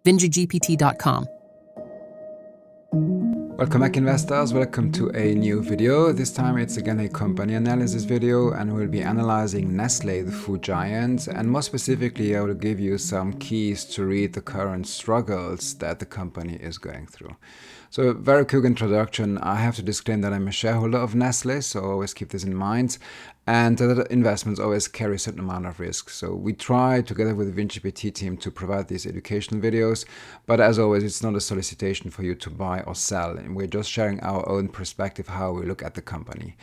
VingeGPT.com. Welcome back, investors. Welcome to a new video. This time it's again a company analysis video, and we'll be analyzing Nestle, the food giant, and more specifically I will give you some keys to read the current struggles that the company is going through. So a very quick introduction. I have to disclaim that I'm a shareholder of Nestle, so always keep this in mind. And that investments always carry a certain amount of risk. So we try, together with the VingeGPT team, to provide these educational videos. But as always, it's not a solicitation for you to buy or sell. And we're just sharing our own perspective, how we look at the company.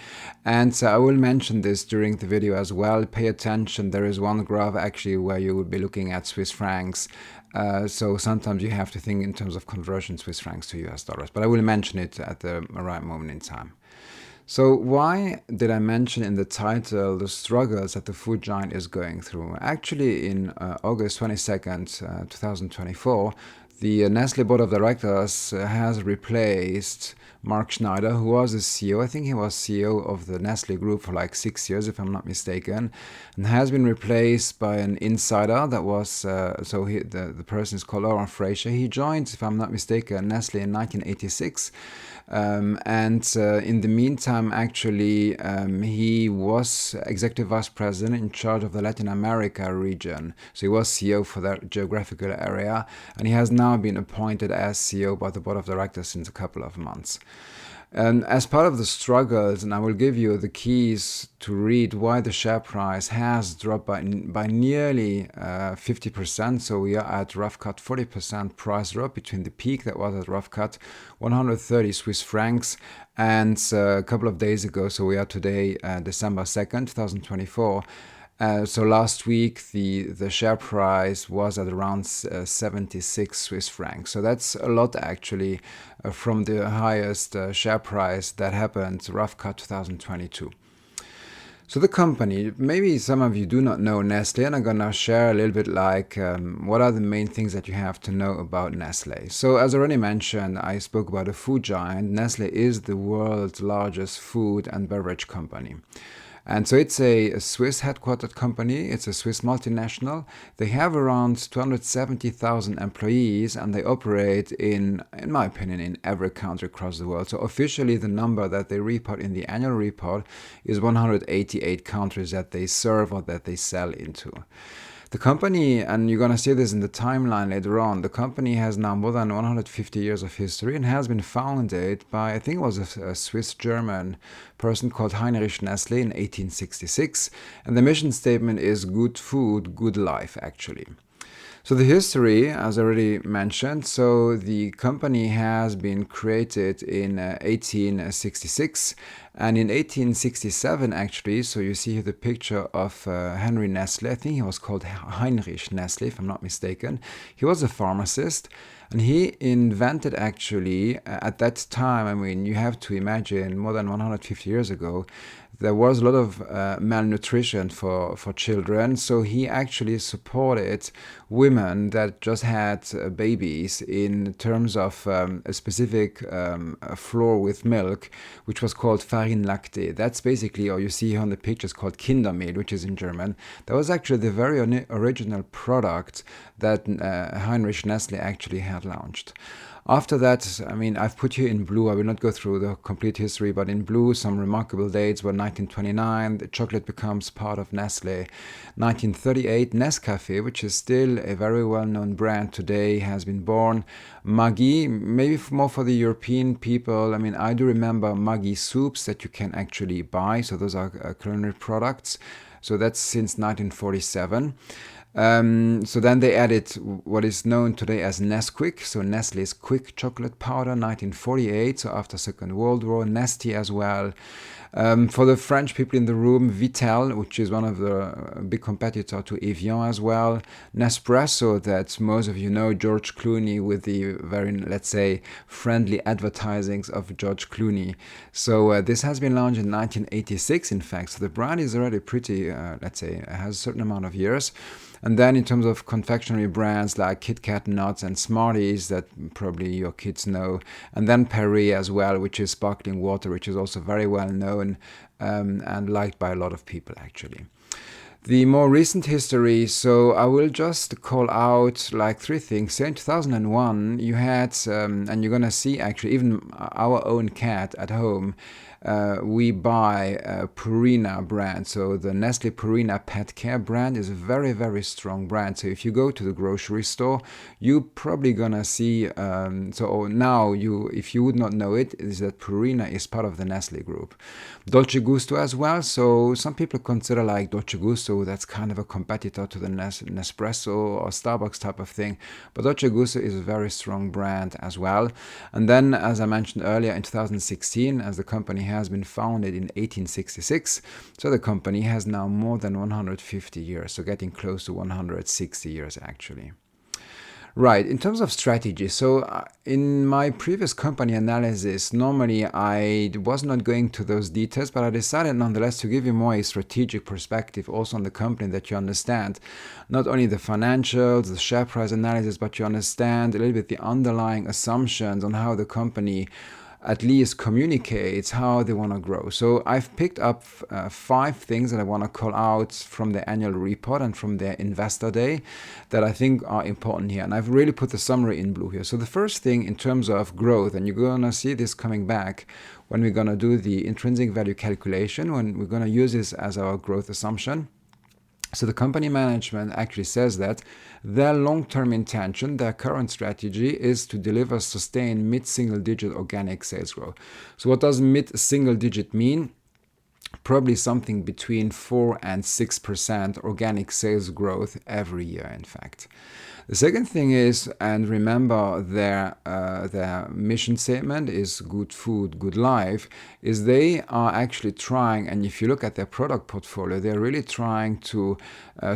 And I will mention this during the video as well. Pay attention. There is one graph actually where you will be looking at Swiss francs. So sometimes you have to think in terms of conversion Swiss francs to US dollars. But I will mention it at the right moment in time. So why did I mention in the title the struggles that the food giant is going through? Actually, in August 22nd, 2024, the Nestle board of directors has replaced Mark Schneider, who was the CEO. I think he was CEO of the Nestle group for like 6 years, if I'm not mistaken, and has been replaced by an insider that was, the person is called Laurent Fraser. He joined, if I'm not mistaken, Nestle in 1986. In the meantime, actually, he was executive vice president in charge of the Latin America region. So he was CEO for that geographical area, and he has now been appointed as CEO by the board of directors since a couple of months. And as part of the struggles, and I will give you the keys to read why the share price has dropped by nearly 50%. So we are at rough cut 40% price drop between the peak that was at rough cut 130 Swiss francs and a couple of days ago. So we are today, December 2nd, 2024. So last week, the share price was at around 76 Swiss francs. So that's a lot, actually, from the highest share price that happened, rough cut 2022. So the company, maybe some of you do not know Nestle, and I'm going to share a little bit like what are the main things that you have to know about Nestle. So as already mentioned, I spoke about a food giant. Nestle is the world's largest food and beverage company. And so it's a Swiss headquartered company. It's a Swiss multinational. They have around 270,000 employees, and they operate in my opinion, in every country across the world. So officially, the number that they report in the annual report is 188 countries that they serve or that they sell into. The company, and you're going to see this in the timeline later on, the company has now more than 150 years of history and has been founded by, I think it was a Swiss-German person called Henri Nestlé in 1866. And the mission statement is good food, good life, actually. So the history, as I already mentioned, so the company has been created in 1866, and in 1867 actually, so you see here the picture of Henri Nestlé. I think he was called Heinrich Nestlé, if I'm not mistaken. He was a pharmacist, and he invented actually, at that time, I mean, you have to imagine more than 150 years ago, there was a lot of malnutrition for children. So he actually supported women that just had babies in terms of a specific flour with milk, which was called farine lactée. That's basically, or you see here on the pictures, called Kindermehl, which is in German. That was actually the very original product that Heinrich Nestlé actually had launched. After that, I mean, I've put here in blue, I will not go through the complete history, but in blue, some remarkable dates were 1929, the chocolate becomes part of Nestle. 1938, Nescafé, which is still a very well-known brand today, has been born. Maggi, maybe more for the European people, I mean, I do remember Maggi soups that you can actually buy, so those are culinary products. So that's since 1947. So then they added what is known today as Nesquik, so Nestle's quick chocolate powder, 1948, so after Second World War, Nestea as well. For the French people in the room, Vittel, which is one of the big competitor to Evian as well. Nespresso, that most of you know, George Clooney, with the very, let's say, friendly advertisings of George Clooney. So this has been launched in 1986, in fact. So the brand is already pretty, let's say, has a certain amount of years. And then in terms of confectionery brands like Kit Kat Nuts and Smarties that probably your kids know, and then Perrier as well, which is sparkling water, which is also very well known and liked by a lot of people actually. The more recent history, so I will just call out like three things. So in 2001, you had, and you're gonna see actually even our own cat at home, we buy a Purina brand. So the Nestle Purina Pet Care brand is a very, very strong brand. So if you go to the grocery store, you probably gonna see, so now if you would not know it, is that Purina is part of the Nestle group. Dolce Gusto as well. So some people consider like Dolce Gusto, that's kind of a competitor to the Nespresso or Starbucks type of thing. But Dolce Gusto is a very strong brand as well. And then, as I mentioned earlier, in 2016, as the company has been founded in 1866, so the company has now more than 150 years, so getting close to 160 years actually. Right, in terms of strategy, so in my previous company analysis, normally I was not going to those details, but I decided nonetheless to give you more a strategic perspective also on the company, that you understand not only the financials, the share price analysis, but you understand a little bit the underlying assumptions on how the company at least communicates how they want to grow. So I've picked up 5 things that I want to call out from the annual report and from their investor day that I think are important here. And I've really put the summary in blue here. So the first thing in terms of growth, and you're going to see this coming back when we're going to do the intrinsic value calculation, when we're going to use this as our growth assumption. So the company management actually says that their long-term intention, their current strategy, is to deliver sustained mid-single-digit organic sales growth. So what does mid-single-digit mean? Probably something between 4 and 6% organic sales growth every year, in fact. The second thing is, and remember their mission statement is good food, good life, is they are actually trying, and if you look at their product portfolio, they're really trying to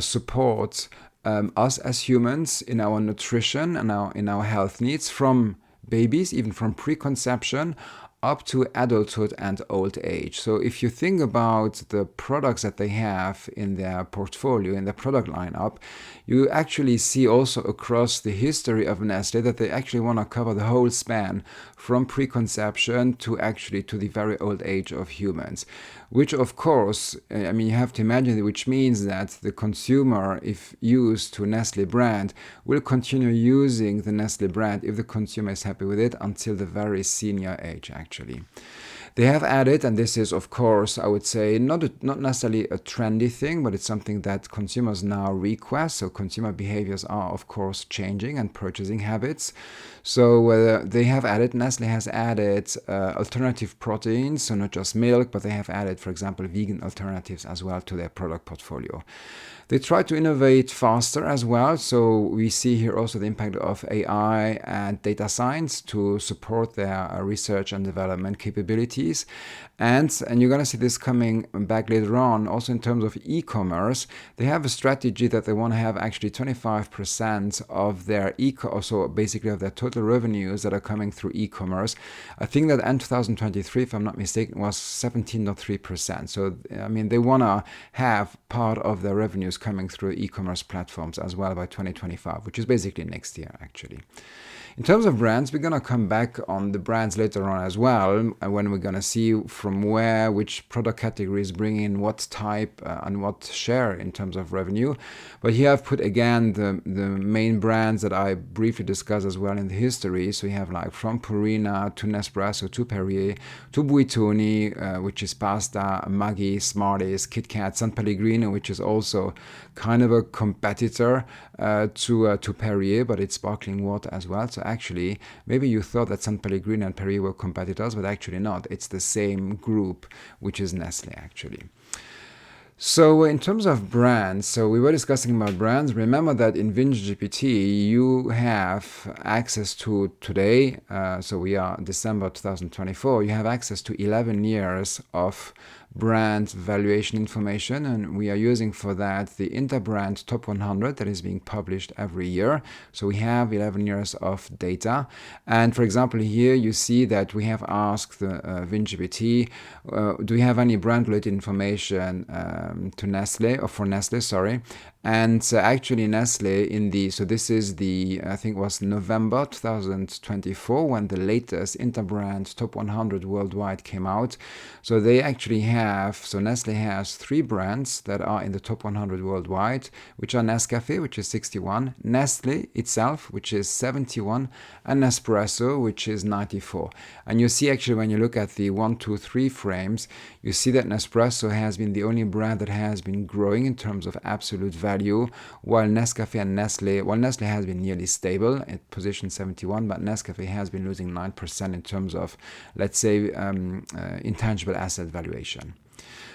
support us as humans in our nutrition and in our health needs, from babies, even from preconception, up to adulthood and old age. So if you think about the products that they have in their portfolio, in their product lineup, you actually see also across the history of Nestle that they actually want to cover the whole span from preconception to actually to the very old age of humans. Which of course, I mean, you have to imagine, which means that the consumer, if used to Nestle brand, will continue using the Nestle brand if the consumer is happy with it until the very senior age actually. They have added, and this is of course, I would say, not necessarily a trendy thing, but it's something that consumers now request. So consumer behaviors are of course changing and purchasing habits. So they have added, Nestle has added alternative proteins, so not just milk, but they have added, for example, vegan alternatives as well to their product portfolio. They try to innovate faster as well. So we see here also the impact of AI and data science to support their research and development capabilities. And you're going to see this coming back later on, also in terms of e-commerce. They have a strategy that they want to have actually 25% of their so basically of their total revenues that are coming through e-commerce. I think that end 2023, if I'm not mistaken, was 17.3%. So, I mean, they want to have part of their revenues coming through e-commerce platforms as well by 2025, which is basically next year actually. In terms of brands, we're going to come back on the brands later on as well, when we're going to see from where, which product categories bring in what type and what share in terms of revenue. But here I've put again the main brands that I briefly discussed as well in the history. So you have like from Purina to Nespresso to Perrier to Buitoni, which is pasta, Maggi, Smarties, Kit Kat, San Pellegrino, which is also kind of a competitor to Perrier, but it's sparkling water as well. So actually, maybe you thought that San Pellegrino and Perrier were competitors, but actually not. It's the same group, which is Nestle actually. So in terms of brands, so we were discussing about brands. Remember that in VingeGPT, you have access to today, so we are December 2024, you have access to 11 years of brand valuation information, and we are using for that the Interbrand Top 100 that is being published every year. So we have 11 years of data, and for example here you see that we have asked the VingeGPT, do we have any brand related information to Nestle, or for Nestle, sorry, And actually Nestle so this is I think it was November 2024 when the latest Interbrand Top 100 worldwide came out. So they actually so Nestle has 3 brands that are in the top 100 worldwide, which are Nescafe, which is 61, Nestle itself, which is 71, and Nespresso, which is 94. And you see actually when you look at the 1, 2, 3 frames, you see that Nespresso has been the only brand that has been growing in terms of absolute value, while Nescafe and Nestle has been nearly stable at position 71, but Nescafe has been losing 9% in terms of, let's say, intangible asset valuation.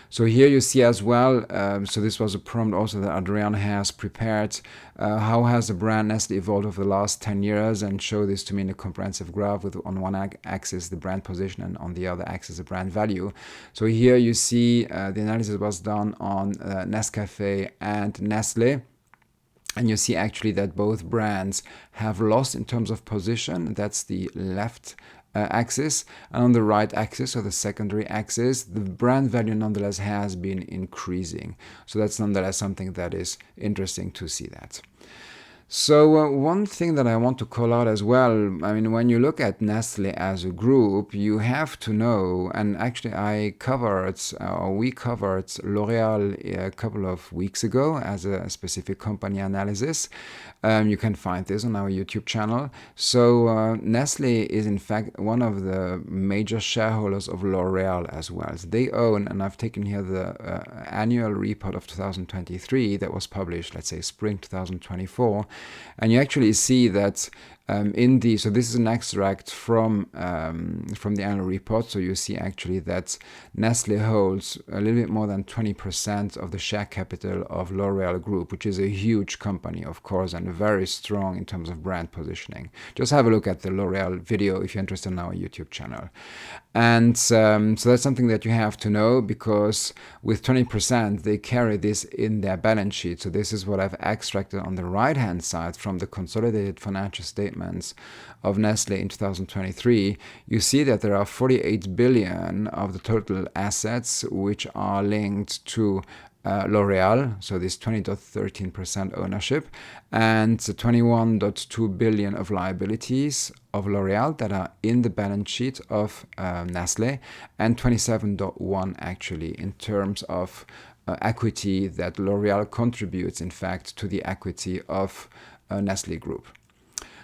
So here you see as well, so this was a prompt also that Adriana has prepared. How has the brand Nestle evolved over the last 10 years, and show this to me in a comprehensive graph with on one axis the brand position and on the other axis the brand value. So here you see the analysis was done on Nescafe and Nestle. And you see actually that both brands have lost in terms of position. That's the left axis, and on the right axis, or the secondary axis, the brand value nonetheless has been increasing. So that's nonetheless something that is interesting to see that. So one thing that I want to call out as well, I mean, when you look at Nestle as a group, you have to know, and actually we covered L'Oreal a couple of weeks ago as a specific company analysis. You can find this on our YouTube channel. So Nestle is in fact one of the major shareholders of L'Oreal as well. So they own, and I've taken here the annual report of 2023 that was published, let's say spring 2024. And you actually see that so this is an extract from the annual report. So you see actually that Nestle holds a little bit more than 20% of the share capital of L'Oreal Group, which is a huge company, of course, and very strong in terms of brand positioning. Just have a look at the L'Oreal video if you're interested in our YouTube channel. And so that's something that you have to know, because with 20%, they carry this in their balance sheet. So this is what I've extracted on the right-hand side from the consolidated financial statements of Nestle in 2023. You see that there are 48 billion of the total assets which are linked to L'Oreal, so this 20.13% ownership, and 21.2 billion of liabilities of L'Oreal that are in the balance sheet of Nestle, and 27.1 actually in terms of equity that L'Oreal contributes, in fact, to the equity of Nestle Group.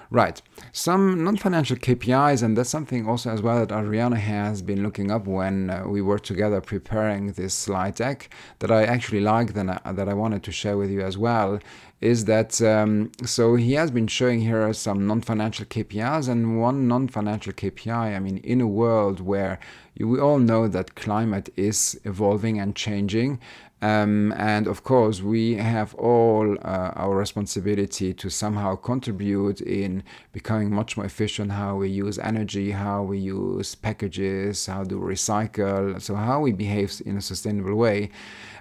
Right, some non-financial KPIs, and that's something also as well that Adriana has been looking up when we were together preparing this slide deck, that I actually liked and that I wanted to share with you as well, is that, so he has been showing here some non-financial KPIs, and one non-financial KPI, I mean, in a world where we all know that climate is evolving and changing, and of course, we have all our responsibility to somehow contribute in becoming much more efficient, how we use energy, how we use packages, how to recycle, so how we behave in a sustainable way.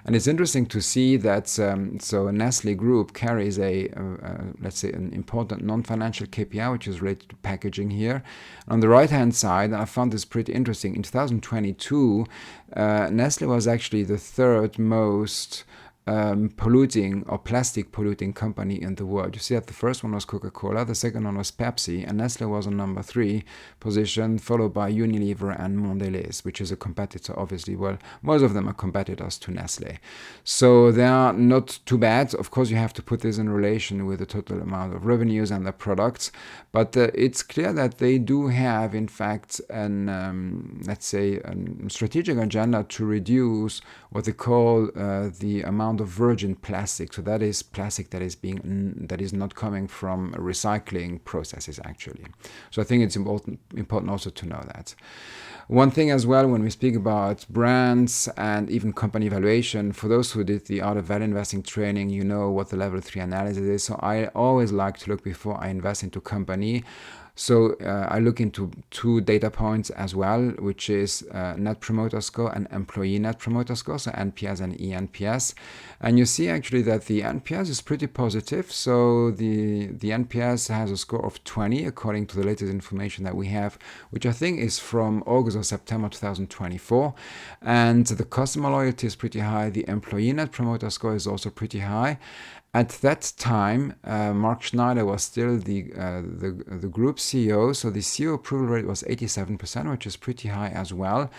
And it's interesting to see that so Nestle Group carries let's say, an important non-financial KPI, which is related to packaging here. On the right-hand side, I found this pretty interesting. In 2022, Nestle was actually the third most polluting or plastic polluting company in the world. You see that the first one was Coca-Cola, the second one was Pepsi, and Nestle was on number 3 position, followed by Unilever and Mondelez, which is a competitor, obviously. Well, most of them are competitors to Nestle. So they are not too bad. Of course, you have to put this in relation with the total amount of revenues and the products, but it's clear that they do have, in fact, let's say, a strategic agenda to reduce what they call the amount of virgin plastic. So that is plastic that is not coming from recycling processes actually. So I think it's important also to know that. One thing as well, when we speak about brands and even company valuation, for those who did the Art of Value Investing training, you know what the level 3 analysis is. So I always like to look before I invest into company. So I look into 2 data points as well, which is Net Promoter Score and Employee Net Promoter Score, so NPS and eNPS. And you see actually that the NPS is pretty positive. So the NPS has a score of 20 according to the latest information that we have, which I think is from August or September 2024. And the customer loyalty is pretty high. The Employee Net Promoter Score is also pretty high. At that time, Mark Schneider was still the group CEO, so the CEO approval rate was 87%, which is pretty high as well.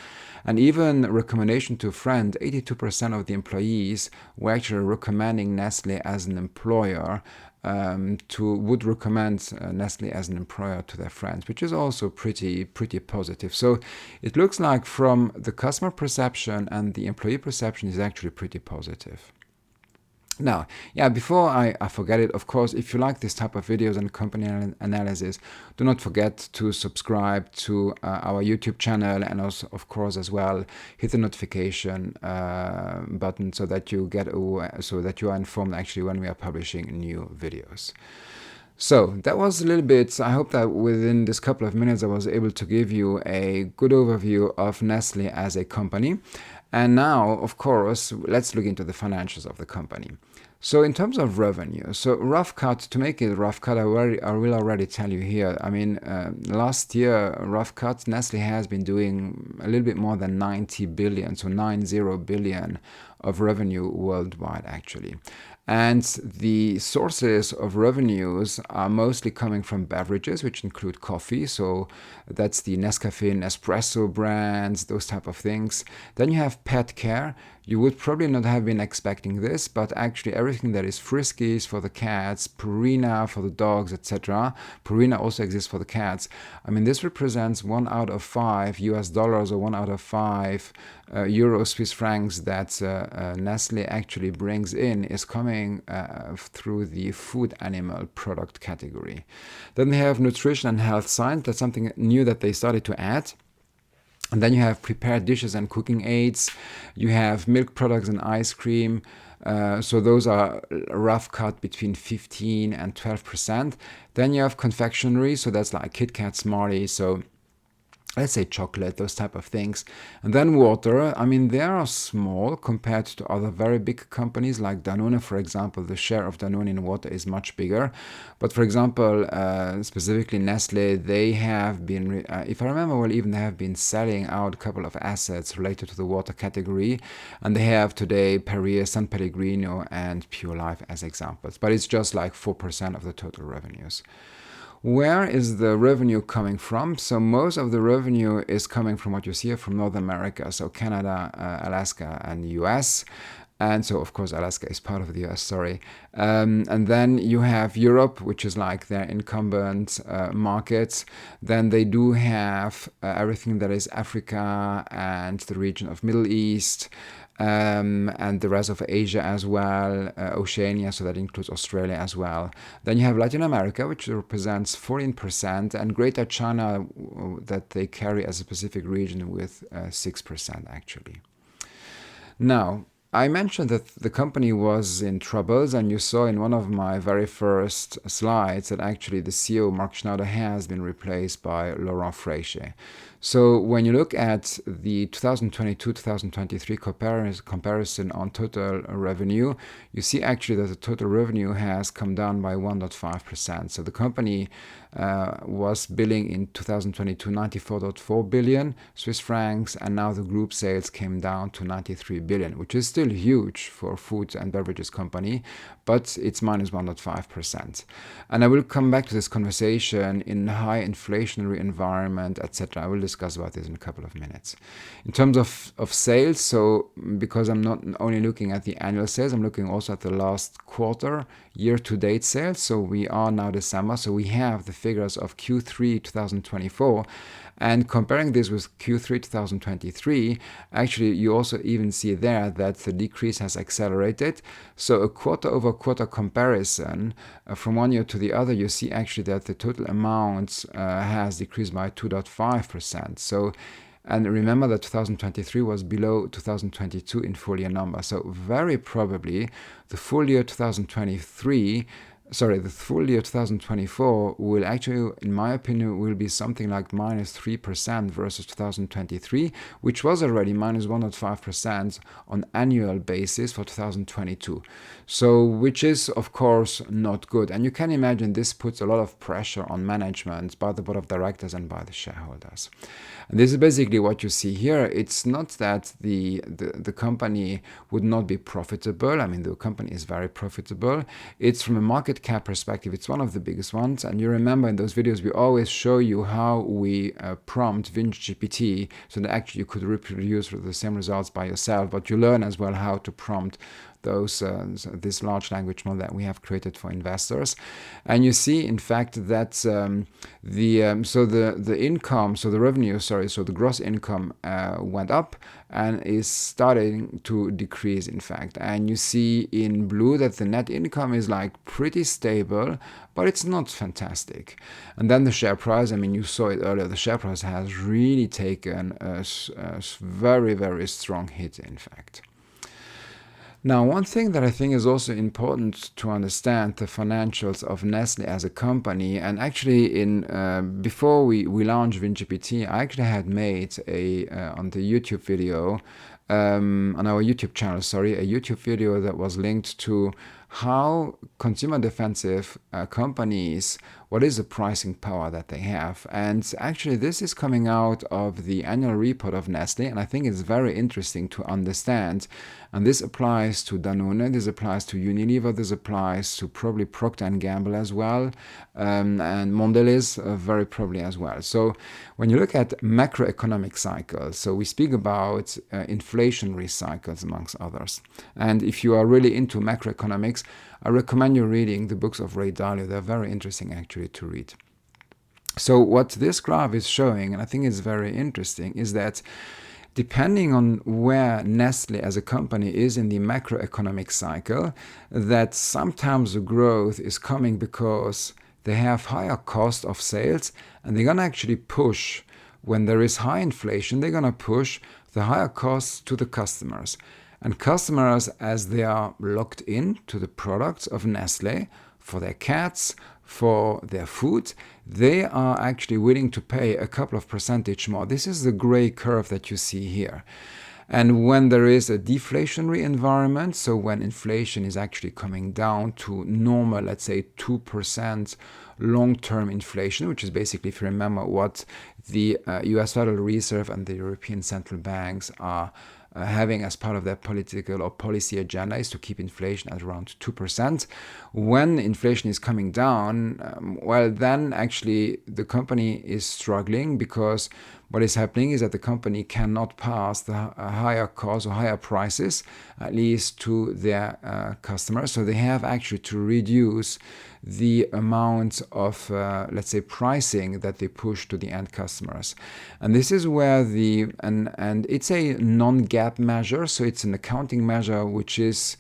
And even recommendation to a friend, 82% of the employees were actually recommending Nestle as an employer, would recommend Nestle as an employer to their friends, which is also pretty positive. So it looks like from the customer perception and the employee perception is actually pretty positive. Now, yeah, before I forget it, of course, if you like this type of videos and company analysis, do not forget to subscribe to our YouTube channel, and also, of course, as well, hit the notification button so that you are informed actually when we are publishing new videos. So that was a little bit, I hope that within this couple of minutes I was able to give you a good overview of Nestle as a company. And now, of course, let's look into the financials of the company. So in terms of revenue, so rough cut, to make it rough cut, I will already tell you here. I mean, last year, rough cut, Nestle has been doing a little bit more than 90 billion, so 90 billion of revenue worldwide, actually. And the sources of revenues are mostly coming from beverages, which include coffee. So that's the Nescafe, Nespresso brands, those type of things. Then you have pet care. You would probably not have been expecting this, but actually everything that is Friskies for the cats, Purina for the dogs, etc. Purina also exists for the cats. I mean, this represents 1 out of 5 US dollars or 1 out of 5 euro, Swiss francs that Nestle actually brings in is coming through the food animal product category. Then they have nutrition and health science. That's something new that they started to add. And then you have prepared dishes and cooking aids. You have milk products and ice cream. So those are rough cut between 15 and 12%. Then you have confectionery. So that's like Kit Kat, Smarties. So let's say chocolate, those type of things. And then water, I mean, they are small compared to other very big companies like Danone, for example. The share of Danone in water is much bigger. But for example, specifically Nestle, they have been, if I remember well, even they have been selling out a couple of assets related to the water category. And they have today Perrier, San Pellegrino, and Pure Life as examples. But it's just like 4% of the total revenues. Where is the revenue coming from? So most of the revenue is coming from what you see here from North America, so Canada, Alaska, and the US. And so, of course, Alaska is part of the US, sorry. And then you have Europe, which is like their incumbent markets. Then they do have everything that is Africa and the region of Middle East. And the rest of Asia as well, Oceania, so that includes Australia as well. Then you have Latin America, which represents 14%, and Greater China that they carry as a specific region with 6% actually. Now, I mentioned that the company was in troubles, and you saw in one of my very first slides that actually the CEO, Mark Schneider, has been replaced by Laurent Freiche. So when you look at the 2022-2023 comparison on total revenue, you see actually that the total revenue has come down by 1.5%. So the company was billing in 2022 94.4 billion Swiss francs, and now the group sales came down to 93 billion, which is still huge for a food and beverages company, but it's minus 1.5%. And I will come back to this conversation in a high inflationary environment, etc. I will discuss about this in a couple of minutes. In terms of sales, so because I'm not only looking at the annual sales, I'm looking also at the last quarter, year-to-date sales. So we are now December, so we have the figures of Q3 2024. And comparing this with Q3 2023, actually you also even see there that the decrease has accelerated. So a quarter-over-quarter comparison from one year to the other, you see actually that the total amount has decreased by 2.5%. So, and remember that 2023 was below 2022 in full year number. So very probably the full year 2023 the full year 2024 will actually, in my opinion, will be something like -3% versus 2023, which was already -1.5% on annual basis for 2022. So, which is of course not good. And you can imagine this puts a lot of pressure on management by the board of directors and by the shareholders. And this is basically what you see here. It's not that the company would not be profitable. I mean, the company is very profitable. It's from a market cap perspective, it's one of the biggest ones. And you remember in those videos, we always show you how we prompt VingeGPT so that actually you could reproduce the same results by yourself, but you learn as well how to prompt this large language model that we have created for investors. And you see, in fact, that the revenue, so the gross income went up and is starting to decrease, in fact. And you see in blue that the net income is like pretty stable, but it's not fantastic. And then the share price, I mean, you saw it earlier, the share price has really taken a very, very strong hit, in fact. Now, one thing that I think is also important to understand the financials of Nestle as a company, and actually before we launched VingeGPT, I actually had made on the YouTube video, on our YouTube channel, a YouTube video that was linked to how consumer defensive companies, what is the pricing power that they have. And actually this is coming out of the annual report of Nestle, and I think it's very interesting to understand. And this applies to Danone, this applies to Unilever, this applies to probably Procter & Gamble as well, and Mondelez very probably as well. So when you look at macroeconomic cycles, so we speak about inflationary cycles amongst others. And if you are really into macroeconomics, I recommend you reading the books of Ray Dalio. They're very interesting actually to read. So what this graph is showing, and I think it's very interesting, is that depending on where Nestle as a company is in the macroeconomic cycle, that sometimes the growth is coming because they have higher cost of sales, and they're going to actually push, when there is high inflation, they're going to push the higher costs to the customers. And customers, as they are locked in to the products of Nestle, for their cats, for their food, they are actually willing to pay a couple of percentage more. This is the gray curve that you see here. And when there is a deflationary environment, so when inflation is actually coming down to normal, let's say 2% long-term inflation, which is basically, if you remember, what the US Federal Reserve and the European Central Banks are having as part of their political or policy agenda, is to keep inflation at around 2%. When inflation is coming down, well, then actually the company is struggling, because what is happening is that the company cannot pass the higher costs or higher prices, at least to their customers. So they have actually to reduce the amount of, let's say, pricing that they push to the end customers. And this is where and it's a non-GAAP measure, so it's an accounting measure which is,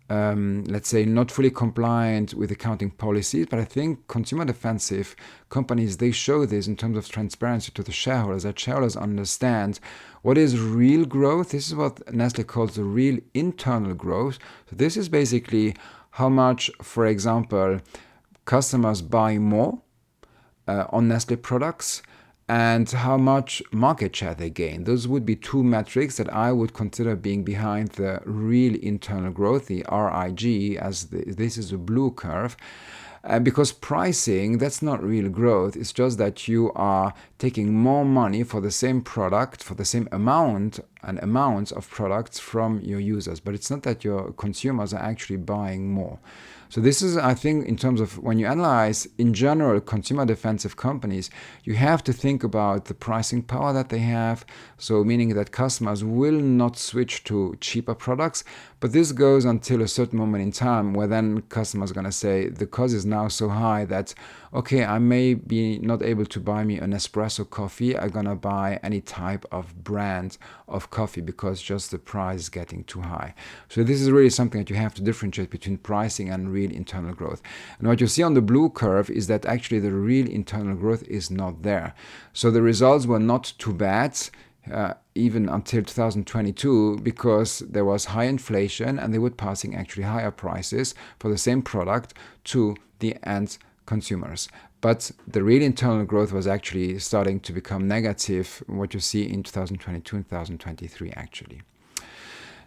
let's say, not fully compliant with accounting policies, but I think consumer defensive companies, they show this in terms of transparency to the shareholders, that shareholders understand what is real growth. This is what Nestle calls the real internal growth. So this is basically how much, for example, customers buy more on Nestle products, and how much market share they gain. Those would be two metrics that I would consider being behind the real internal growth, the RIG, as this is a blue curve. Because pricing, that's not real growth. It's just that you are taking more money for the same product, for the same amount and amounts of products from your users. But it's not that your consumers are actually buying more. So this is, I think, in terms of when you analyze, in general, consumer defensive companies, you have to think about the pricing power that they have. So meaning that customers will not switch to cheaper products. But this goes until a certain moment in time where then customers are going to say, the cost is now so high that, okay, I may be not able to buy me an espresso coffee. I'm going to buy any type of brand of coffee because just the price is getting too high. So this is really something that you have to differentiate between pricing and real internal growth. And what you see on the blue curve is that actually the real internal growth is not there. So the results were not too bad. even until 2022, because there was high inflation and they were passing actually higher prices for the same product to the end consumers. But the real internal growth was actually starting to become negative, what you see in 2022 and 2023 actually.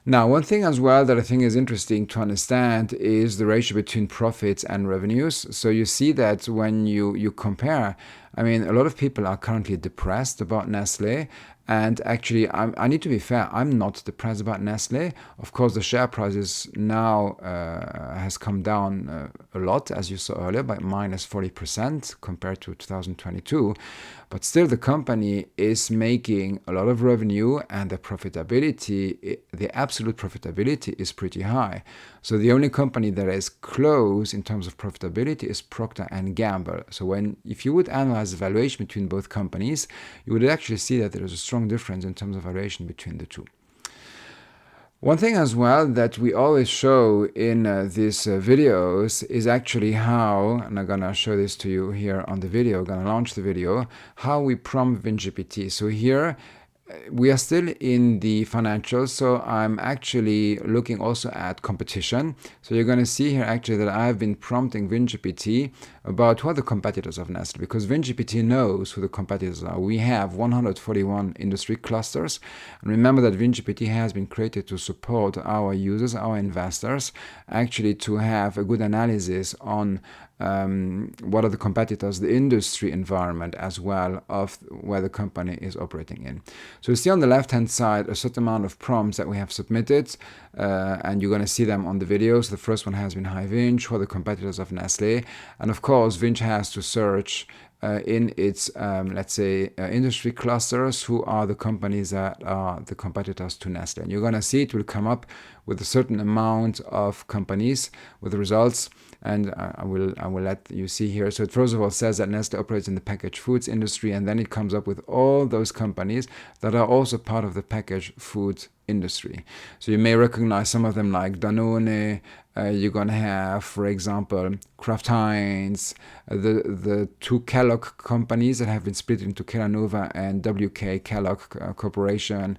Now, one thing as well that I think is interesting to understand is the ratio between profits and revenues. So you see that when you compare, I mean, a lot of people are currently depressed about Nestle. And actually, I need to be fair, I'm not depressed about Nestle. Of course, the share price is now has come down a lot, as you saw earlier, by minus 40% compared to 2022. But still, the company is making a lot of revenue, and the profitability, the absolute profitability is pretty high. So the only company that is close in terms of profitability is Procter & Gamble. So if you would analyze the valuation between both companies, you would actually see that there is a strong difference in terms of valuation between the two. One thing as well that we always show in these videos is actually how, and I'm going to show this to you here on the video, I'm going to launch the video, how we prompt VingeGPT. So here we are still in the financials, so I'm actually looking also at competition. So you're going to see here actually that I've been prompting VingeGPT about who are the competitors of Nestle, because VingeGPT knows who the competitors are. We have 141 industry clusters, and remember that VingeGPT has been created to support our users, our investors, actually to have a good analysis on what are the competitors, the industry environment as well of where the company is operating in. So you see on the left hand side a certain amount of prompts that we have submitted, and you're going to see them on the video. So the first one has been Hi Vinge, who are the competitors of Nestle, and of course Vinge has to search in its, let's say, industry clusters, who are the companies that are the competitors to Nestle. And you're going to see it will come up with a certain amount of companies with the results, and I will let you see here. So it first of all says that Nestle operates in the packaged foods industry, and then it comes up with all those companies that are also part of the packaged food industry. So you may recognize some of them like Danone. You're going to have, for example, Kraft Heinz, the two Kellogg companies that have been split into Kellanova and WK Kellogg Corporation,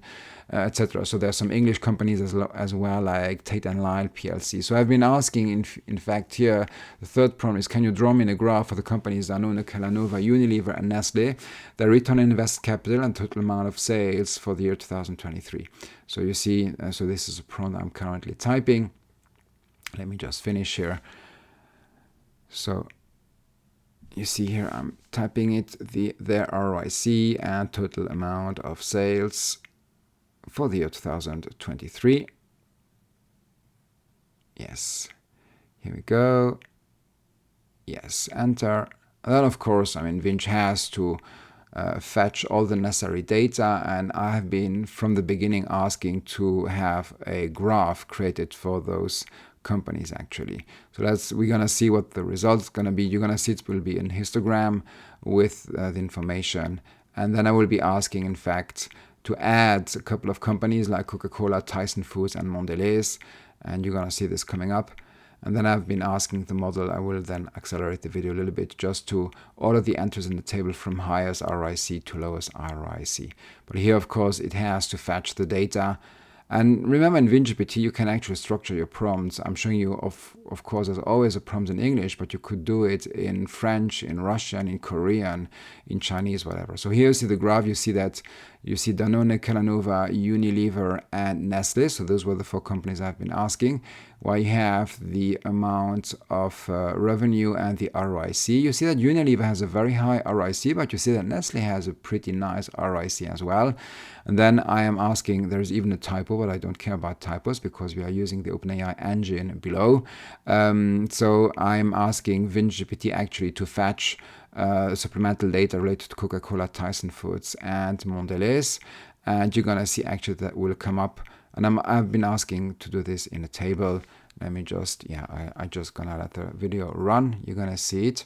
etc. So there are some English companies as well, like Tate & Lyle PLC. So I've been asking, in fact, here, the third prompt is, can you draw me in a graph for the companies Danone, Kellanova, Unilever, and Nestle, their return on invested capital and total amount of sales for the year 2023. So you see, so this is a prompt I'm currently typing. Let me just finish here. So you see here I'm typing it, their ROIC and total amount of sales for the year 2023. Yes, here we go. Yes, enter. And then of course, I mean, Vinge has to fetch all the necessary data, and I have been from the beginning asking to have a graph created for those companies actually. So we're gonna see what the result's gonna be. You're gonna see it will be an histogram with the information, and then I will be asking, in fact, to add a couple of companies like Coca-Cola, Tyson Foods, and Mondelez, and you're gonna see this coming up. And then I've been asking the model, I will then accelerate the video a little bit just to order the entries in the table from highest ROIC to lowest ROIC. But here, of course, it has to fetch the data. And remember, in VingeGPT, you can actually structure your prompts. I'm showing you, of course, there's always a prompt in English, but you could do it in French, in Russian, in Korean, in Chinese, whatever. So here you see the graph. You see that you see Danone, Kellanova, Unilever, and Nestle. So those were the four companies I've been asking. While you have the amount of revenue and the ROIC. You see that Unilever has a very high ROIC, but you see that Nestle has a pretty nice ROIC as well. And then I am asking, there's even a typo, but I don't care about typos because we are using the OpenAI engine below. So I'm asking VingeGPT actually to fetch supplemental data related to Coca-Cola, Tyson Foods, and Mondelez. And you're going to see actually that will come up. And I've been asking to do this in a table. Let me just, I just going to let the video run. You're going to see it.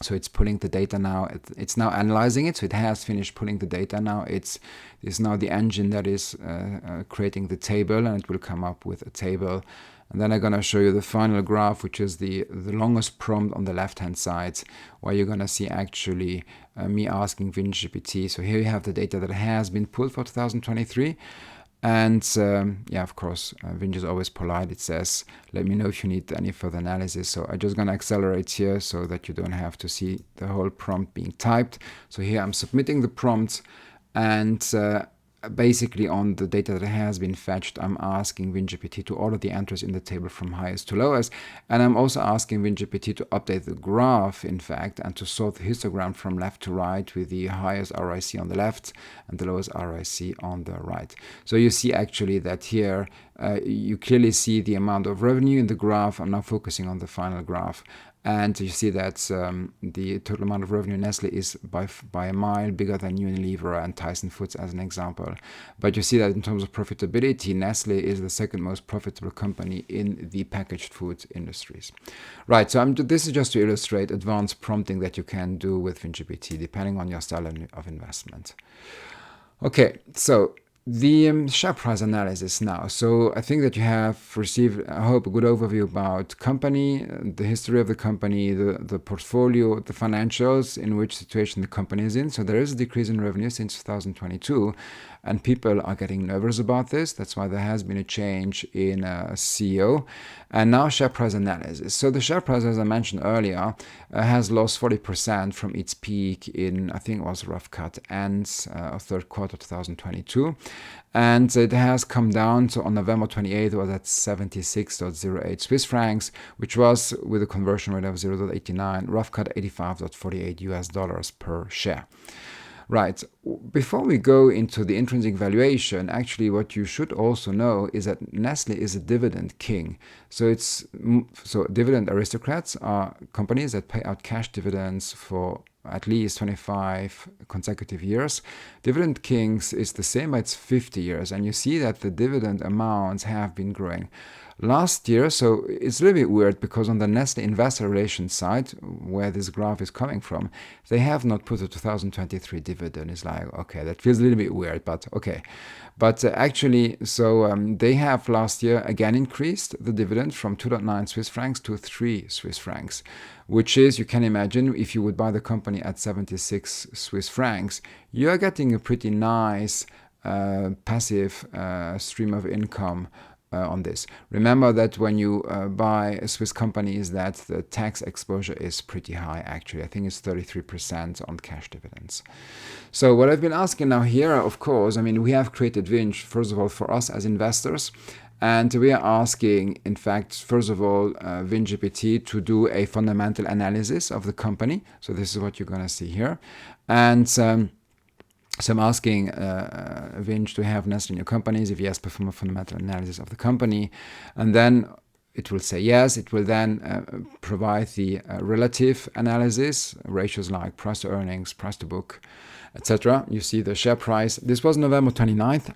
So it's pulling the data now. It's now analyzing it. So it has finished pulling the data now. It's now the engine that is creating the table, and it will come up with a table. And then I'm going to show you the final graph, which is the longest prompt on the left-hand side, where you're going to see actually me asking VingeGPT. So here you have the data that has been pulled for 2023. And yeah, of course, Vinge is always polite. It says, let me know if you need any further analysis. So I'm just going to accelerate here so that you don't have to see the whole prompt being typed. So here I'm submitting the prompt, and basically on the data that has been fetched, I'm asking VingeGPT to order the entries in the table from highest to lowest. And I'm also asking VingeGPT to update the graph, in fact, and to sort the histogram from left to right with the highest RIC on the left and the lowest RIC on the right. So you see actually that here, you clearly see the amount of revenue in the graph. I'm now focusing on the final graph. And you see that the total amount of revenue in Nestle is by a mile bigger than Unilever and Tyson Foods, as an example. But you see that in terms of profitability, Nestle is the second most profitable company in the packaged food industries. Right, so this is just to illustrate advanced prompting that you can do with VingeGPT, depending on your style of investment. Okay, so the share price analysis now. So I think that you have received, I hope, a good overview about company, the history of the company, the portfolio, the financials, in which situation the company is in. So there is a decrease in revenue since 2022, and people are getting nervous about this. That's why there has been a change in CEO. And now share price analysis. So the share price, as I mentioned earlier, has lost 40% from its peak in, I think it was rough cut ends of third quarter 2022. And it has come down. So on November 28th, it was at 76.08 Swiss francs, which was with a conversion rate of 0.89, rough cut $85.48 US per share. Right, before we go into the intrinsic valuation, actually what you should also know is that Nestle is a dividend king. So dividend aristocrats are companies that pay out cash dividends for at least 25 consecutive years. Dividend kings is the same, but it's 50 years. And you see that the dividend amounts have been growing. Last year, so it's a little bit weird because on the Nestle investor relations side, where this graph is coming from, they have not put a 2023 dividend. It's like, okay, that feels a little bit weird, but okay. But actually, so they have last year again increased the dividend from 2.9 Swiss francs to 3 Swiss francs, which is, you can imagine, if you would buy the company at 76 Swiss francs, you are getting a pretty nice passive stream of income on this. Remember that when you buy Swiss companies, that the tax exposure is pretty high actually. I think it's 33% on cash dividends. So what I've been asking now here, of course, I mean, we have created Vinge, first of all, for us as investors. And we are asking, in fact, first of all, VingeGPT to do a fundamental analysis of the company. So this is what you're going to see here. And so I'm asking Vinge to have Nestle in your companies. If yes, perform a fundamental analysis of the company. And then it will say yes. It will then provide the relative analysis, ratios like price to earnings, price to book, etc. You see the share price. This was November 29th.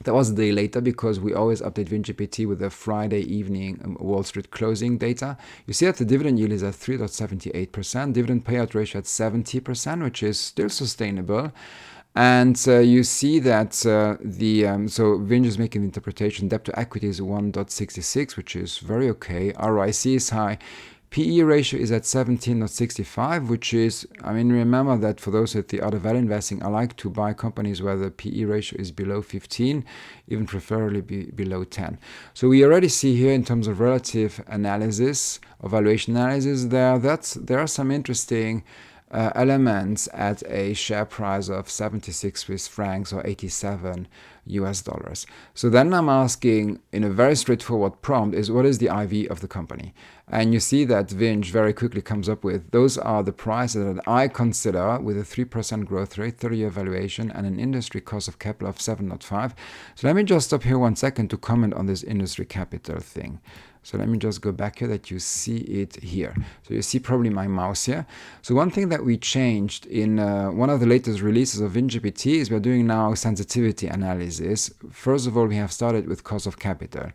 That was a day later because we always update VingeGPT with the Friday evening Wall Street closing data. You see that the dividend yield is at 3.78%, dividend payout ratio at 70%, which is still sustainable. And you see that so Vinge is making the interpretation, debt to equity is 1.66, which is very okay. ROIC is high. PE ratio is at 17.65, which is, I mean, remember that for those at the other value investing, I like to buy companies where the PE ratio is below 15, even preferably below 10. So we already see here in terms of relative analysis, or valuation analysis, there are some interesting elements at a share price of 76 Swiss francs or 87 US dollars. So then I'm asking in a very straightforward prompt is what is the IV of the company? And you see that Vinge very quickly comes up with those are the prices that I consider with a 3% growth rate, 30-year valuation, and an industry cost of capital of 7.5. So let me just stop here 1 second to comment on this industry capital thing. So let me just go back here that you see it here. So you see probably my mouse here. So one thing that we changed in one of the latest releases of VingeGPT is we're doing now sensitivity analysis. First of all, we have started with cost of capital.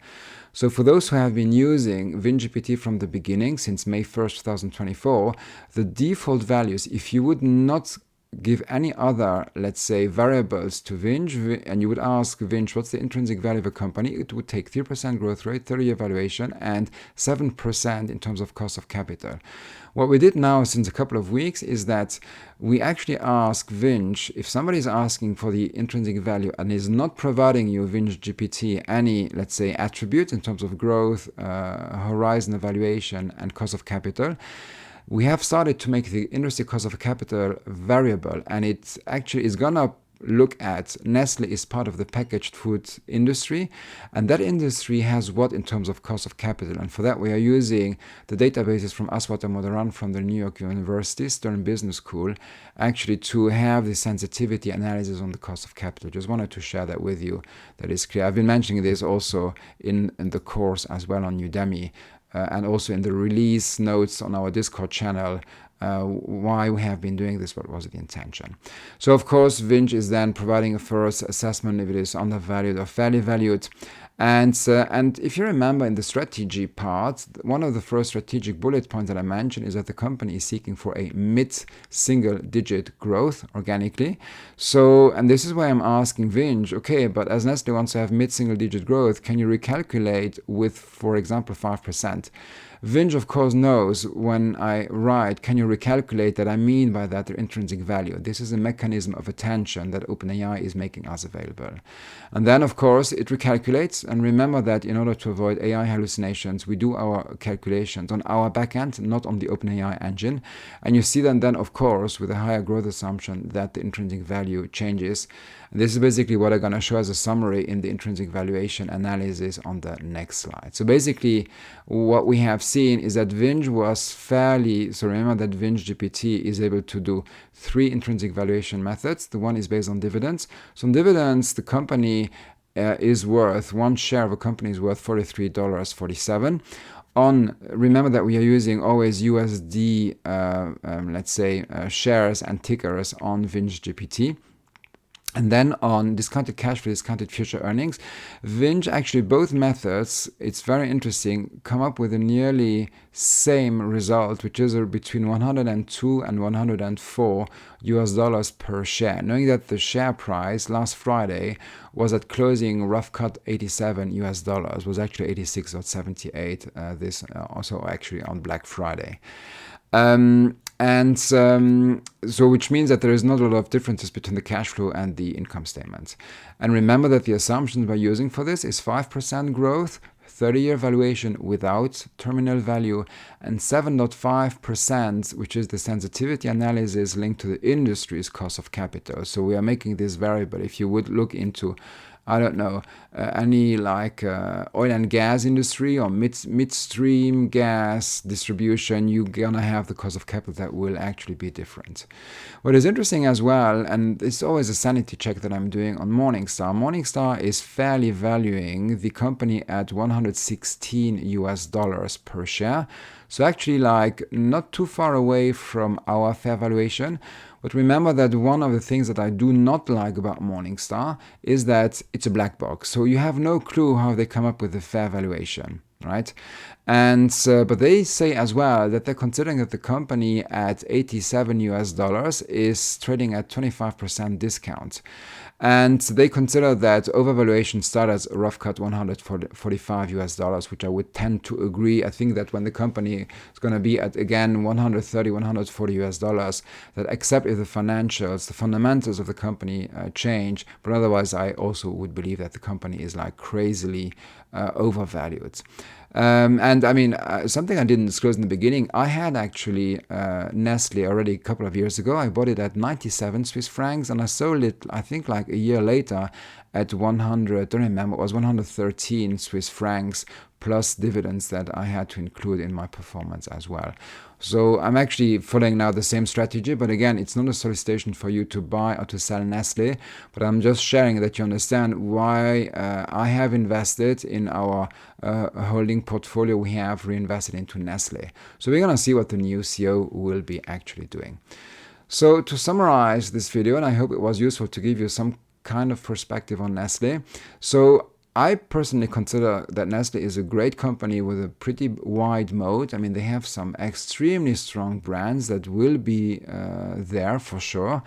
So for those who have been using VingeGPT from the beginning, since May 1st, 2024, the default values, if you would not give any other, let's say, variables to Vinge, and you would ask Vinge, what's the intrinsic value of a company? It would take 3% growth rate, 30-year valuation, and 7% in terms of cost of capital. What we did now since a couple of weeks is that we actually ask Vinge, if somebody is asking for the intrinsic value and is not providing you, VingeGPT, any, let's say, attributes in terms of growth, horizon evaluation, and cost of capital, we have started to make the intrinsic cost of capital variable, and it actually is gonna look at Nestle is part of the packaged food industry, and that industry has what in terms of cost of capital. And for that we are using the databases from Aswath Modaran from the New York University Stern Business School actually to have the sensitivity analysis on the cost of capital. Just wanted to share that with you. That is clear. I've been mentioning this also in the course as well on Udemy. And also in the release notes on our Discord channel, why we have been doing this, what was the intention. So of course, Vinge is then providing a first assessment if it is undervalued or fairly valued. And if you remember in the strategy part, one of the first strategic bullet points that I mentioned is that the company is seeking for a mid-single-digit growth organically. So, and this is why I'm asking Vinge, okay, but as Nestle wants to have mid-single-digit growth, can you recalculate with, for example, 5%? Vinge, of course, knows when I write, can you recalculate, that I mean by that their intrinsic value. This is a mechanism of attention that OpenAI is making us available. And then, of course, it recalculates. And remember that in order to avoid AI hallucinations, we do our calculations on our backend, not on the OpenAI engine. And you see then, of course, with a higher growth assumption, that the intrinsic value changes. And this is basically what I'm going to show as a summary in the intrinsic valuation analysis on the next slide. So basically, what we have seen is that Vinge was fairly, so remember that VingeGPT is able to do 3 intrinsic valuation methods. The one is based on dividends. So on dividends, the company is worth, one share of a company is worth $43.47. Remember that we are using always USD, let's say, shares and tickers on VingeGPT. And then on discounted cash flow, discounted future earnings, Vinge actually, both methods, it's very interesting, come up with a nearly same result, which is between 102 and 104 US dollars per share, knowing that the share price last Friday was at closing rough cut 87 US dollars, was actually 86.78 this also actually on Black Friday. So which means that there is not a lot of differences between the cash flow and the income statement. And remember that the assumptions we're using for this is 5% growth, 30-year valuation without terminal value, and 7.5%, which is the sensitivity analysis linked to the industry's cost of capital. So we are making this variable. If you would look into, I don't know, any like oil and gas industry or midstream gas distribution, you're gonna have the cost of capital that will actually be different. What is interesting as well, and it's always a sanity check that I'm doing on Morningstar. Morningstar is fairly valuing the company at 116 US dollars per share. So actually like not too far away from our fair valuation. But remember that one of the things that I do not like about Morningstar is that it's a black box. So you have no clue how they come up with the fair valuation, right? And but they say as well that they're considering that the company at 87 US dollars is trading at 25% discount. And they consider that overvaluation started as a rough cut 145 US dollars, which I would tend to agree. I think that when the company is going to be at, again, 130, 140 US dollars, that except if the financials, the fundamentals of the company change, but otherwise I also would believe that the company is like crazily overvalued. And I mean, something I didn't disclose in the beginning, I had actually Nestle already a couple of years ago. I bought it at 97 Swiss francs and I sold it, I think, like a year later at 100, don't remember, it was 113 Swiss francs plus dividends that I had to include in my performance as well. So I'm actually following now the same strategy, but again, it's not a solicitation for you to buy or to sell Nestle, but I'm just sharing that you understand why I have invested in our holding portfolio. We have reinvested into Nestle. So we're going to see what the new CEO will be actually doing. So to summarize this video, and I hope it was useful to give you some kind of perspective on Nestle. So I personally consider that Nestle is a great company with a pretty wide moat. I mean, they have some extremely strong brands that will be there for sure.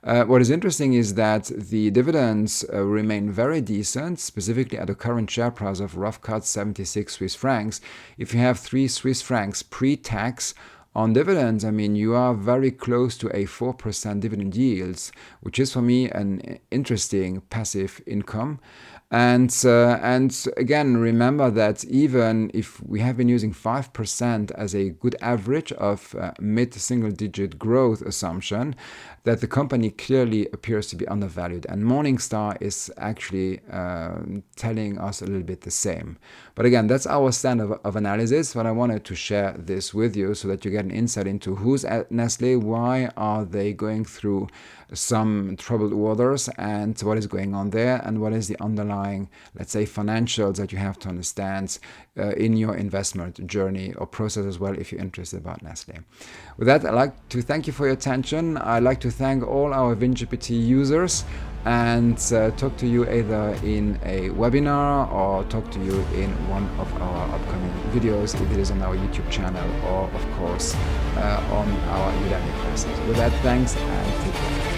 What is interesting is that the dividends remain very decent, specifically at the current share price of rough cut 76 Swiss francs. If you have 3 Swiss francs pre-tax on dividends, I mean, you are very close to a 4% dividend yields, which is for me an interesting passive income. And again, remember that even if we have been using 5% as a good average of mid-single-digit growth assumption, that the company clearly appears to be undervalued. And Morningstar is actually telling us a little bit the same. But again, that's our stand of analysis, but I wanted to share this with you so that you get an insight into who's at Nestle, why are they going through some troubled waters, and what is going on there, and what is the underlying, let's say, financials that you have to understand in your investment journey or process as well if you're interested about Nestle. With that, I'd like to thank you for your attention. I'd like to thank all our VingeGPT users and talk to you either in a webinar or talk to you in one of our upcoming videos, if it is on our YouTube channel or, of course, on our Udemy classes. With that, thanks and take care.